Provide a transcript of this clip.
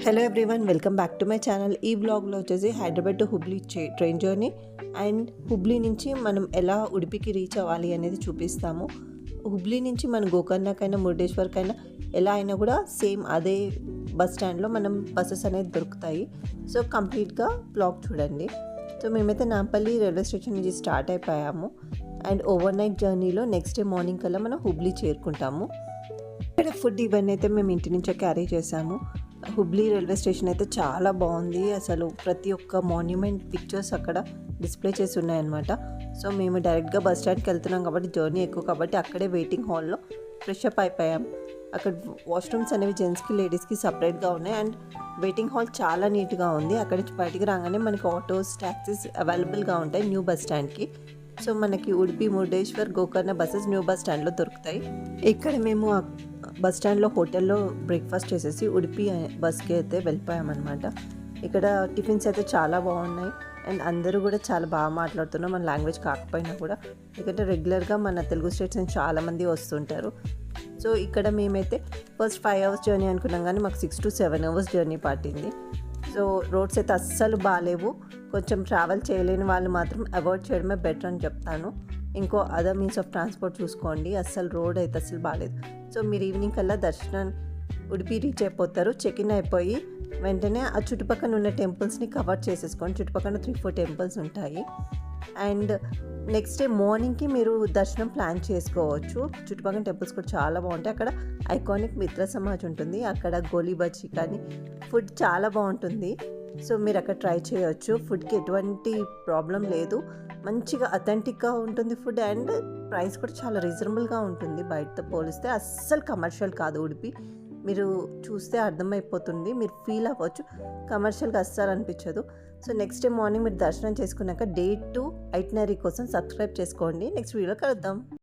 Hello everyone, welcome back to my channel. ఈ బ్లాగ్లో వచ్చేసి Hyderabad to Hubli train journey and Hubli నుంచి మనం ఎలా ఉడిపికి రీచ్ అవ్వాలి అనేది చూపిస్తాము. హుబ్లీ నుంచి మనం గోకర్ణకైనా మురుడేశ్వర్కైనా ఎలా అయినా కూడా సేమ్ అదే బస్ స్టాండ్లో మనం బస్సెస్ అనేది దొరుకుతాయి. సో కంప్లీట్గా బ్లాగ్ చూడండి. సో మేమైతే నాంపల్లి రైల్వే స్టేషన్ నుంచి స్టార్ట్ అయిపోయాము అండ్ ఓవర్ నైట్ జర్నీలో నెక్స్ట్ డే మార్నింగ్ కల్లా మనం హుబ్లీ చేరుకుంటాము. ఇక్కడ ఫుడ్ ఇవన్నీ అయితే మేము ఇంటి నుంచే క్యారీ చేసాము. హుబ్లీ రైల్వే స్టేషన్ అయితే చాలా బాగుంది. అసలు ప్రతి ఒక్క మాన్యుమెంట్ పిక్చర్స్ అక్కడ డిస్ప్లే చేసి ఉన్నాయన్నమాట. సో మేము డైరెక్ట్గా బస్ స్టాండ్కి వెళ్తున్నాం కాబట్టి జర్నీ ఎక్కువ కాబట్టి అక్కడే వెయిటింగ్ హాల్లో ఫ్రెష్ అప్ అయిపోయాం. అక్కడ వాష్రూమ్స్ అనేవి జెంట్స్కి లేడీస్కి సపరేట్గా ఉన్నాయి అండ్ వెయిటింగ్ హాల్ చాలా నీట్గా ఉంది. అక్కడి నుంచి బయటికి రాగానే మనకి ఆటోస్ ట్యాక్సీస్ అవైలబుల్గా ఉంటాయి న్యూ బస్ స్టాండ్కి. సో మనకి Udupi Murudeshwar Gokarna buses new bus స్టాండ్లో దొరుకుతాయి. ఇక్కడ మేము బస్ స్టాండ్లో హోటల్లో బ్రేక్ఫాస్ట్ చేసేసి ఉడిపి బస్కి అయితే వెళ్ళిపోయామన్నమాట. ఇక్కడ టిఫిన్స్ అయితే చాలా బాగున్నాయి అండ్ అందరూ కూడా చాలా బాగా మాట్లాడుతున్నారు, మన లాంగ్వేజ్ కాకపోయినా కూడా. ఎందుకంటే రెగ్యులర్గా మన తెలుగు స్టేట్స్ నుంచి చాలామంది వస్తుంటారు. సో ఇక్కడ మేమైతే ఫస్ట్ 5 hours జర్నీ అనుకున్నాం కానీ మాకు 6 to 7 hours జర్నీ పట్టింది. సో రోడ్స్ అయితే అస్సలు బాగాలేవు. కొంచెం ట్రావెల్ చేయలేని వాళ్ళు మాత్రం అవాయిడ్ చేయడమే బెటర్ అని చెప్తాను. ఇంకో అదర్ మీన్స్ ఆఫ్ ట్రాన్స్పోర్ట్ చూసుకోండి. అస్సలు రోడ్ అయితే అస్సలు బాగాలేదు. సో మీరు ఈవినింగ్ కల్లా దర్శనం ఉడిపి రీచ్ అయిపోతారు. చెక్ ఇన్ అయిపోయి వెంటనే ఆ చుట్టుపక్కల ఉన్న టెంపుల్స్ని కవర్ చేసేసుకోండి. చుట్టుపక్కల 3-4 టెంపుల్స్ ఉంటాయి అండ్ నెక్స్ట్ డే మార్నింగ్కి మీరు దర్శనం ప్లాన్ చేసుకోవచ్చు. చుట్టుపక్కల టెంపుల్స్ కూడా చాలా బాగుంటాయి. అక్కడ ఐకానిక్ మిత్ర సమాజ్ ఉంటుంది, అక్కడ గోలీ బజ్జీ కానీ ఫుడ్ చాలా బాగుంటుంది. సో మీరు అక్కడ ట్రై చేయొచ్చు. ఫుడ్కి ఎటువంటి ప్రాబ్లం లేదు, మంచిగా అథెంటిక్గా ఉంటుంది ఫుడ్ అండ్ ప్రైస్ కూడా చాలా రీజనబుల్గా ఉంటుంది. బయటతో పోలిస్తే అస్సలు కమర్షియల్ కాదు ఉడిపి. మీరు చూస్తే అర్థమైపోతుంది, మీరు ఫీల్ అవ్వచ్చు. కమర్షియల్గా అస్సలు అనిపించదు. సో నెక్స్ట్ డే మార్నింగ్ మీరు దర్శనం చేసుకున్నాక డే 2 ఐటినరీ కోసం సబ్స్క్రైబ్ చేసుకోండి. నెక్స్ట్ వీడియోలో కలుద్దాం.